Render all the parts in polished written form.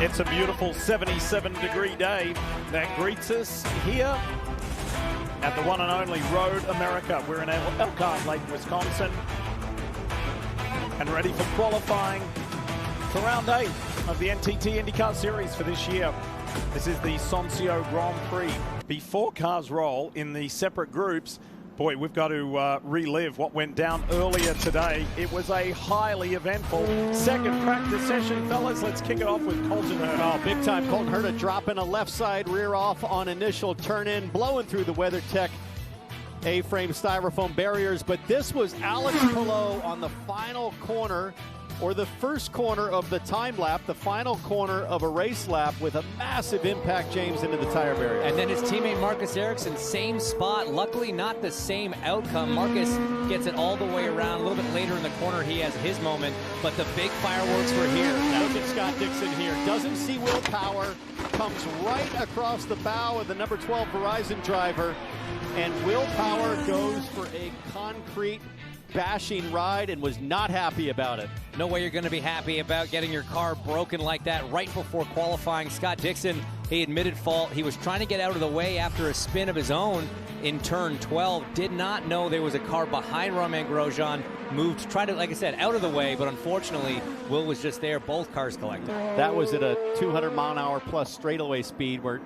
It's a beautiful 77-degree day that greets us here at the one and only Road America. We're in Elkhart Lake, Wisconsin, and ready for qualifying for round 8 of the NTT IndyCar Series for this year. This is the Soncio Grand Prix. Before cars roll in the separate groups, boy, we've got to relive what went down earlier today. It was a highly eventful second practice session, fellas. Let's kick it off with Colton Herta. Oh, big time. Colton Herta dropping a left side rear off on initial turn in, blowing through the WeatherTech A-frame styrofoam barriers. But this was Alex Palou on the final corner, or the first corner of the time lap, the final corner of a race lap, with a massive impact, James, into the tire barrier. And then his teammate Marcus Ericsson, same spot. Luckily not the same outcome. Marcus gets it all the way around. A little bit later in the corner, he has his moment, but the big fireworks were here. Look at Scott Dixon here. Doesn't see Will Power, comes right across the bow of the number 12 Verizon driver, and Will Power goes for a concrete bashing ride and was not happy about it. No way you're going to be happy about getting your car broken like that right before qualifying. Scott Dixon, he admitted fault. He was trying to get out of the way after a spin of his own in turn 12. Did not know there was a car behind Romain Grosjean. Moved, tried to, like I said, out of the way, but unfortunately, Will was just there. Both cars collected. That was at a 200-mile-an-hour plus straightaway speed, where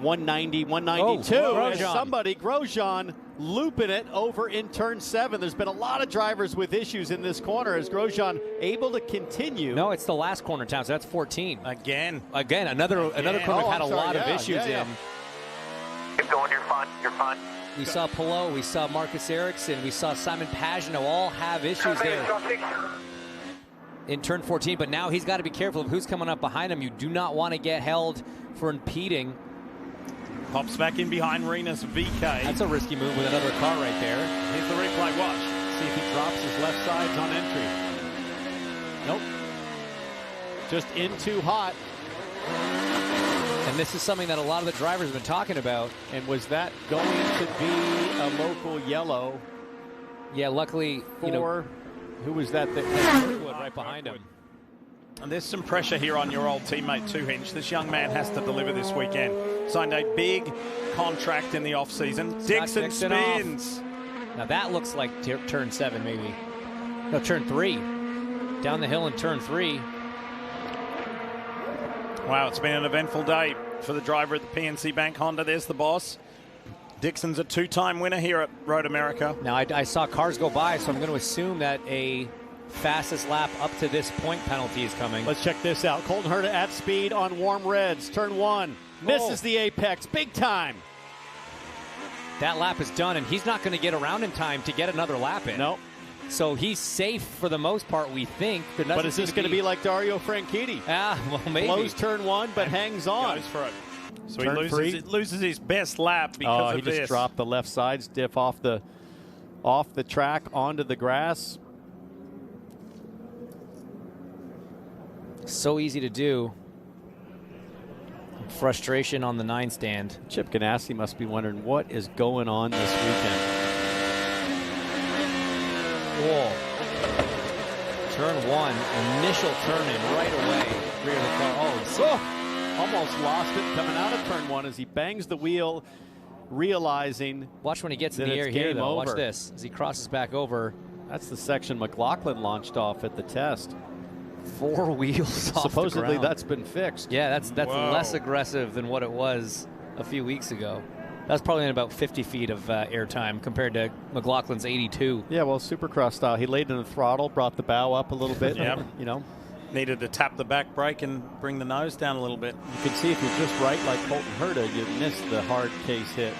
190, 192. Grosjean looping it over in turn 7. There's been a lot of drivers with issues in this corner. Is Grosjean able to continue? No, it's the last corner, Tom, so that's 14. Again, another corner had a lot of issues in. Keep going, you're fine. We saw Palou, we saw Marcus Ericsson, we saw Simon Pagenaud all have issues there in turn 14, but now he's got to be careful of who's coming up behind him. You do not want to get held for impeding. Pops back in behind Renus VK. That's a risky move with another car right there. Here's the replay. Watch. See if he drops his left sides on entry. Nope. Just in too hot. And this is something that a lot of the drivers have been talking about. And was that going to be a local yellow? Yeah, luckily, who was that? Right behind him. And there's some pressure here on your old teammate, Two Hinch. This young man has to deliver this weekend. Signed a big contract in the offseason. Dixon spins. Now that looks like turn 7, maybe. No, turn 3. Down the hill in turn 3. Wow, it's been an eventful day for the driver at the PNC Bank Honda. There's the boss. Dixon's a 2-time winner here at Road America. Now, I saw cars go by, so I'm going to assume that a fastest lap up to this point penalty is coming. Let's check this out. Colton Herta at speed on warm reds. Turn 1. Misses the apex. Big time. That lap is done, and he's not going to get around in time to get another lap in. Nope. So he's safe for the most part, we think. But is this going to be like Dario Franchitti? Well, maybe. Blows turn 1, but hangs on. Goes for it. So turn he loses his best lap because of this. He just dropped the left side stiff off the track onto the grass. So easy to do. Frustration on the 9 stand. Chip Ganassi must be wondering what is going on this weekend. Whoa. Turn 1, initial turn in right away. Rear of the car. Almost lost it coming out of turn 1 as he bangs the wheel, realizing. Watch when he gets in the air here, though. Over. Watch this as he crosses back over. That's the section McLaughlin launched off at the test. 4 wheels off Supposedly the ground. That's been fixed. Yeah, that's less aggressive than what it was a few weeks ago. That's probably in about 50 feet of air time compared to McLaughlin's 82. Yeah, well, Supercross style. He laid in the throttle, brought the bow up a little bit. Yep. Needed to tap the back brake and bring the nose down a little bit. You can see if you're just right like Colton Herta, you miss the hard case hit.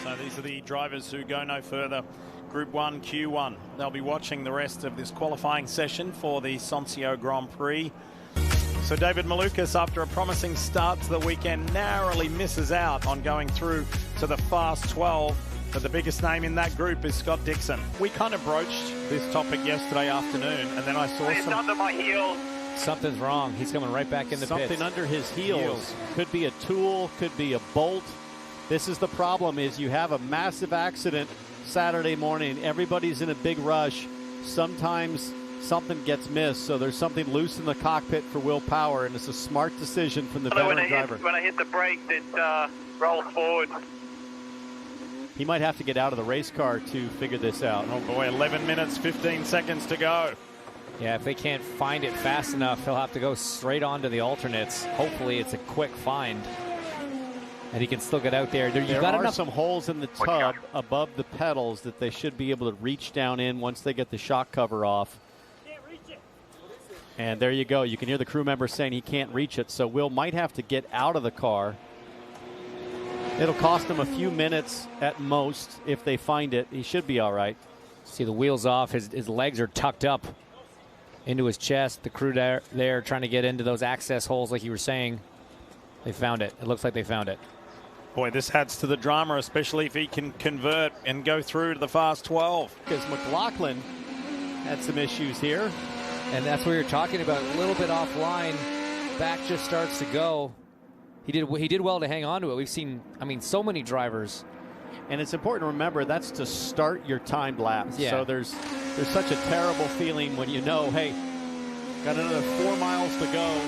So these are the drivers who go no further. Group 1, Q1. They'll be watching the rest of this qualifying session for the Soncio Grand Prix. So David Malukas, after a promising start to the weekend, narrowly misses out on going through to the Fast 12. But the biggest name in that group is Scott Dixon. We kind of broached this topic yesterday afternoon, and then I saw It's under my heel. Something's wrong. He's coming right back in the pits. Something under his heels. Could be a tool, could be a bolt. This is the problem, is you have a massive accident Saturday morning. Everybody's in a big rush. sometimes something gets missed, so there's something loose in the cockpit for Will Power, and it's a smart decision from the veteran driver. When I hit the brake, it rolls forward. He might have to get out of the race car to figure this out. Oh boy, 11 minutes, 15 seconds to go. Yeah, if they can't find it fast enough, he'll have to go straight on to the alternates. Hopefully it's a quick find, and he can still get out there. There are some holes in the tub above the pedals that they should be able to reach down in once they get the shock cover off. And there you go. You can hear the crew member saying he can't reach it, so Will might have to get out of the car. It'll cost him a few minutes at most. If they find it, he should be all right. See the wheels off. His legs are tucked up into his chest. The crew there trying to get into those access holes like you were saying. They found it. It looks like they found it. Boy, this adds to the drama, especially if he can convert and go through to the fast 12. Because McLaughlin had some issues here. And that's what you're talking about. A little bit offline. Back just starts to go. He did well to hang on to it. We've seen, I mean, so many drivers. And it's important to remember that's to start your timed laps. Yeah. So there's such a terrible feeling when you know, hey, got another 4 miles to go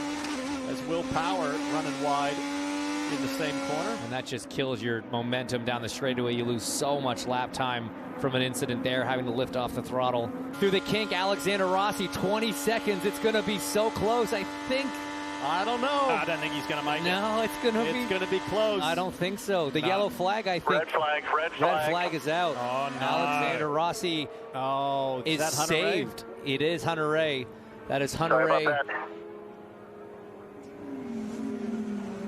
as Will Power running wide in the same corner. And that just kills your momentum down the straightaway. You lose so much lap time from an incident there, having to lift off the throttle. Through the kink, Alexander Rossi, 20 seconds. It's going to be so close, I think. I don't know. I don't think he's going to make it. No, it's going to be close. I don't think so. The yellow flag, I think. Red flag. Red flag is out. Oh, no. Alexander Rossi is that Hunter saved. Ray? It is Hunter Ray. That is Hunter Sorry Ray. about that.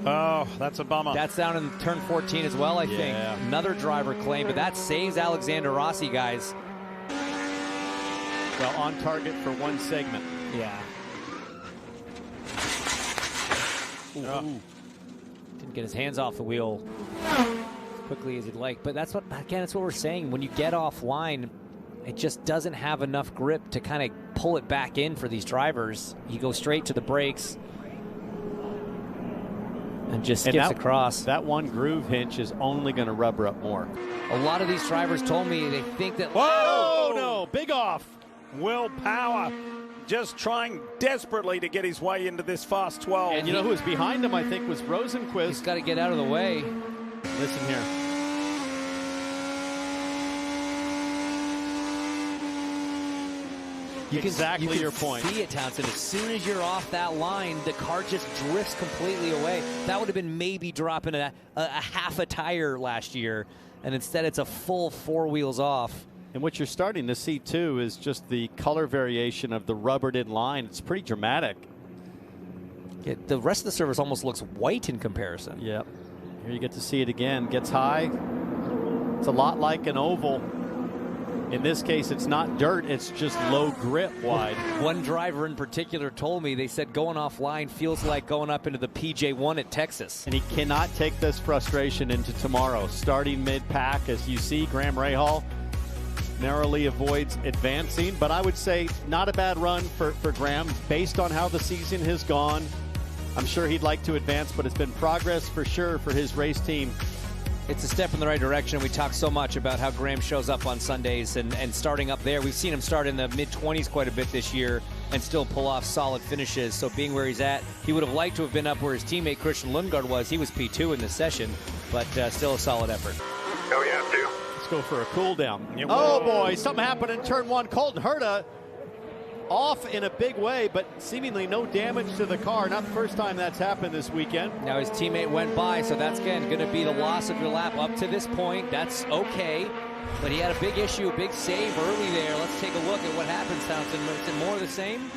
Oh, that's a bummer. That's down in turn 14 as well, I think. Another driver claim, but that saves Alexander Rossi, guys. Well, on target for one segment. Yeah. Ooh. Didn't get his hands off the wheel as quickly as he'd like. But that's what we're saying. When you get offline, it just doesn't have enough grip to kind of pull it back in for these drivers. You go straight to the brakes and just skips across. That one groove hinge is only going to rubber up more. A lot of these drivers told me they think that... Whoa! No, big off. Will Power just trying desperately to get his way into this fast 12. And you know who was behind him, I think, was Rosenquist. He's got to get out of the way. Listen here. Exactly your point. See it, Townsend. As soon as you're off that line, the car just drifts completely away. That would have been maybe dropping a half a tire last year, and instead it's a full 4 wheels off. And what you're starting to see, too, is just the color variation of the rubbered-in line. It's pretty dramatic. Yeah, the rest of the surface almost looks white in comparison. Yep. Here you get to see it again. Gets high. It's a lot like an oval. In this case, it's not dirt. It's just low grip wide. One driver in particular told me, they said going offline feels like going up into the PJ1 at Texas. And he cannot take this frustration into tomorrow. Starting mid-pack, as you see, Graham Rahal narrowly avoids advancing, but I would say not a bad run for Graham based on how the season has gone. I'm sure he'd like to advance, but it's been progress for sure for his race team. It's a step in the right direction. We talk so much about how Graham shows up on Sundays and starting up there. We've seen him start in the mid-20s quite a bit this year and still pull off solid finishes. So being where he's at, he would have liked to have been up where his teammate Christian Lundgaard was. He was P2 in this session, but still a solid effort. Oh, yeah, too. Let's go for a cool down. Oh boy, something happened in turn 1. Colton Herta off in a big way, but seemingly no damage to the car. Not the first time that's happened this weekend. Now his teammate went by, so that's again going to be the loss of your lap up to this point. That's okay, but he had a big issue, a big save early there. Let's take a look at what happens, Townsend. Is it more of the same?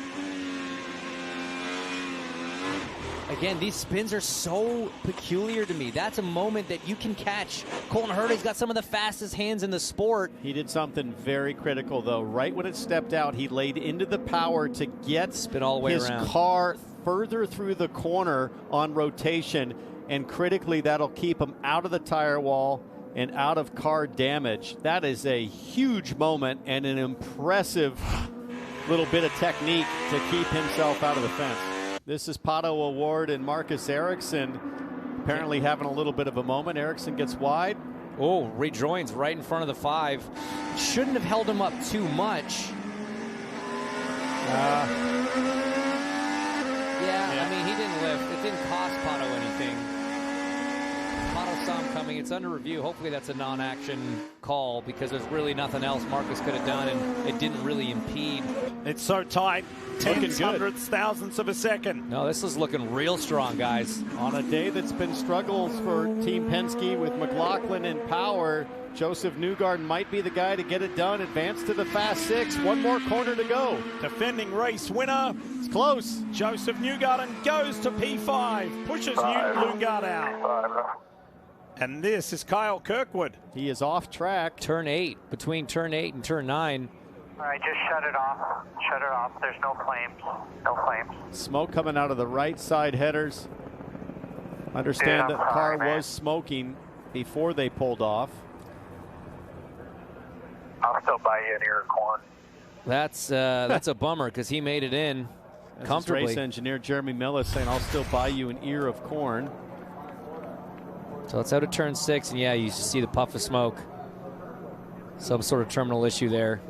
Again, these spins are so peculiar to me. That's a moment that you can catch. Colton Herta's got some of the fastest hands in the sport. He did something very critical, though. Right when it stepped out, he laid into the power to get spin all the way his around. Car further through the corner on rotation, and critically, that'll keep him out of the tire wall and out of car damage. That is a huge moment and an impressive little bit of technique to keep himself out of the fence. This is Pato O'Ward and Marcus Ericsson apparently having a little bit of a moment. Ericsson gets wide. Oh, rejoins right in front of the 5. Shouldn't have held him up too much. Yeah, I mean, he didn't lift. It didn't cost Pato anything. Pato saw him coming. It's under review. Hopefully that's a non-action call because there's really nothing else Marcus could have done, and it didn't really impede. It's so tight. Tens, hundredths, thousandths of a second. No, this is looking real strong, guys. On a day that's been struggles for Team Penske with McLaughlin in power, Joseph Newgarden might be the guy to get it done. Advance to the Fast Six. One more corner to go. Defending race winner. It's close. Joseph Newgarden goes to P5. Pushes Lundgaard out. And this is Kyle Kirkwood. He is off track. Turn 8, between turn 8 and turn 9. All right, just shut it off. Shut it off. There's no flames. No flames. Smoke coming out of the right side headers. Understand Dude, that the car man. was smoking before they pulled off. I'll still buy you an ear of corn. That's a bummer because he made it in comfortably. Race engineer Jeremy Millis saying, "I'll still buy you an ear of corn." So it's out of turn 6, and yeah, you see the puff of smoke. Some sort of terminal issue there.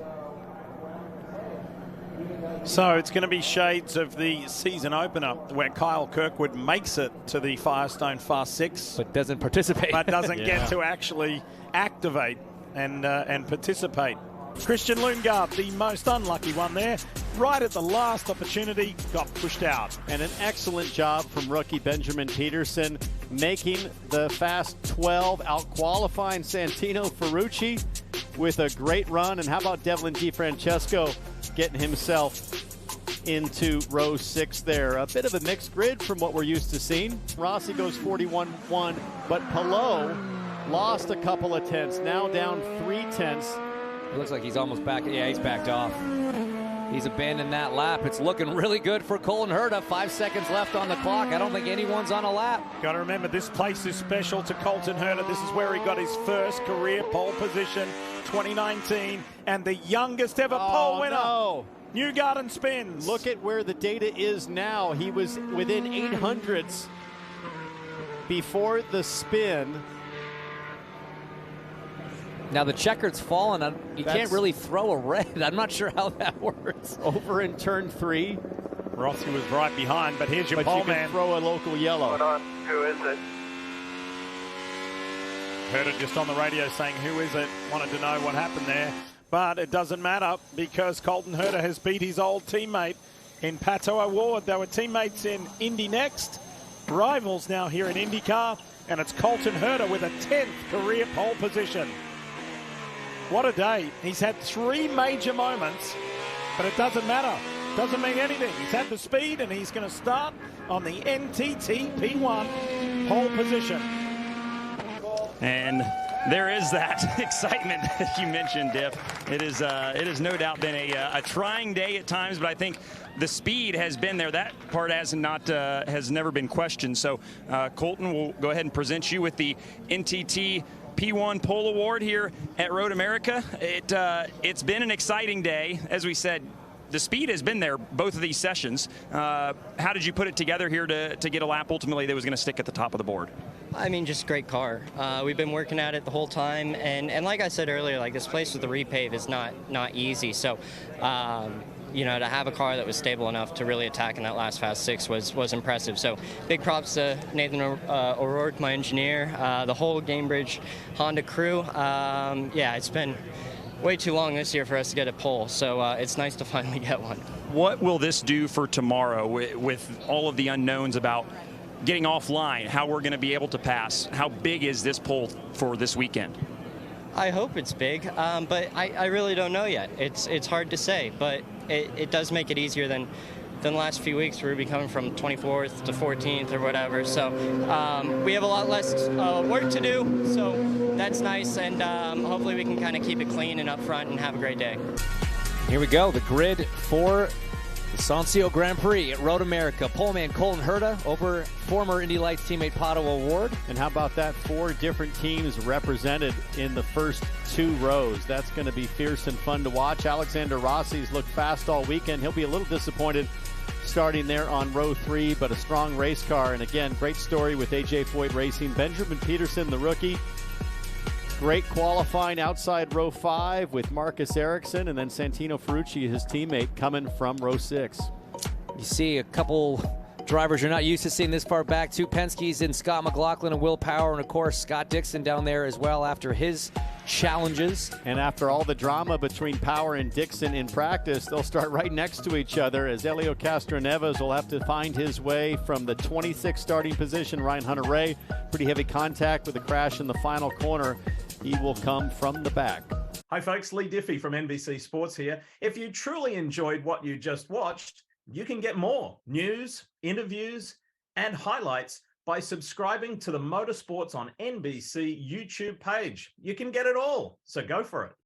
So it's going to be shades of the season opener where Kyle Kirkwood makes it to the Firestone Fast Six. But doesn't participate. But doesn't get to actually activate and participate. Christian Lundgaard, the most unlucky one there, right at the last opportunity, got pushed out. And an excellent job from rookie Benjamin Peterson, making the Fast 12, out-qualifying Santino Ferrucci with a great run. And how about Devlin DiFrancesco getting himself into row 6 there. A bit of a mixed grid from what we're used to seeing. Rossi goes 41-1, but Palou lost a couple of tenths, now down 3 tenths. It looks like he's almost back. Yeah, he's backed off. He's abandoned that lap. It's looking really good for Colton Herta. 5 seconds left on the clock. I don't think anyone's on a lap. Got to remember, this place is special to Colton Herta. This is where he got his first career pole position, 2019, and the youngest ever pole winner. No. Newgarden spins. Look at where the data is now. He was within 800ths before the spin. Now the checkered's fallen. You can't really throw a red. I'm not sure how that works. Over in turn 3. Rossi was right behind, but here's your But pole you can man. throw a local yellow. Hold on. Who is it? Heard it just on the radio saying, who is it? Wanted to know what happened there. But it doesn't matter because Colton Herta has beat his old teammate in Pato O'Ward. They were teammates in Indy Next, rivals now here in IndyCar, and it's Colton Herta with a 10th career pole position. What a day. He's had 3 major moments, but it doesn't matter. Doesn't mean anything. He's had the speed, and he's going to start on the NTT P1 pole position. And there is that excitement that you mentioned, Diff. It has no doubt been a trying day at times, but I think the speed has been there. That part has never been questioned. So Colton will go ahead and present you with the NTT P1 Pole Award here at Road America. It's been an exciting day. As we said, the speed has been there both of these sessions. How did you put it together here to get a lap ultimately that was going to stick at the top of the board? I mean, just great car. We've been working at it the whole time, and like I said earlier, like this place with the repave is not easy. So, you know, to have a car that was stable enough to really attack in that last Fast Six was impressive. So, big props to Nathan O'Rourke, my engineer, the whole Gamebridge Honda crew. Yeah, it's been way too long this year for us to get a pole, so it's nice to finally get one. What will this do for tomorrow with all of the unknowns about getting offline, how we're going to be able to pass? How big is this pole for this weekend? I hope it's big, but I really don't know yet. It's hard to say, but it does make it easier than the last few weeks where we'll be coming from 24th to 14th or whatever. So we have a lot less work to do, so that's nice, and hopefully we can kind of keep it clean and up front and have a great day. Here we go, the grid for the Sancio Grand Prix at Road America. Poleman Colton Herta over former Indy Lights teammate Pato O'Ward. And how about that? 4 different teams represented in the first 2 rows. That's going to be fierce and fun to watch. Alexander Rossi's looked fast all weekend. He'll be a little disappointed starting there on row 3, but a strong race car. And again, great story with AJ Foyt Racing. Benjamin Peterson, the rookie, Great qualifying outside row 5 with Marcus Ericsson, and then Santino Ferrucci, his teammate, coming from row 6. You see a couple drivers you're not used to seeing this far back. 2 Penske's in Scott McLaughlin and Will Power, and of course Scott Dixon down there as well after his challenges. And after all the drama between Power and Dixon in practice, they'll start right next to each other as Helio Castroneves will have to find his way from the 26th starting position. Ryan Hunter-Reay, pretty heavy contact with a crash in the final corner. He will come from the back. Hi folks, Lee Diffie from NBC Sports here. If you truly enjoyed what you just watched, you can get more news, interviews, and highlights by subscribing to the Motorsports on NBC YouTube page. You can get it all, so go for it.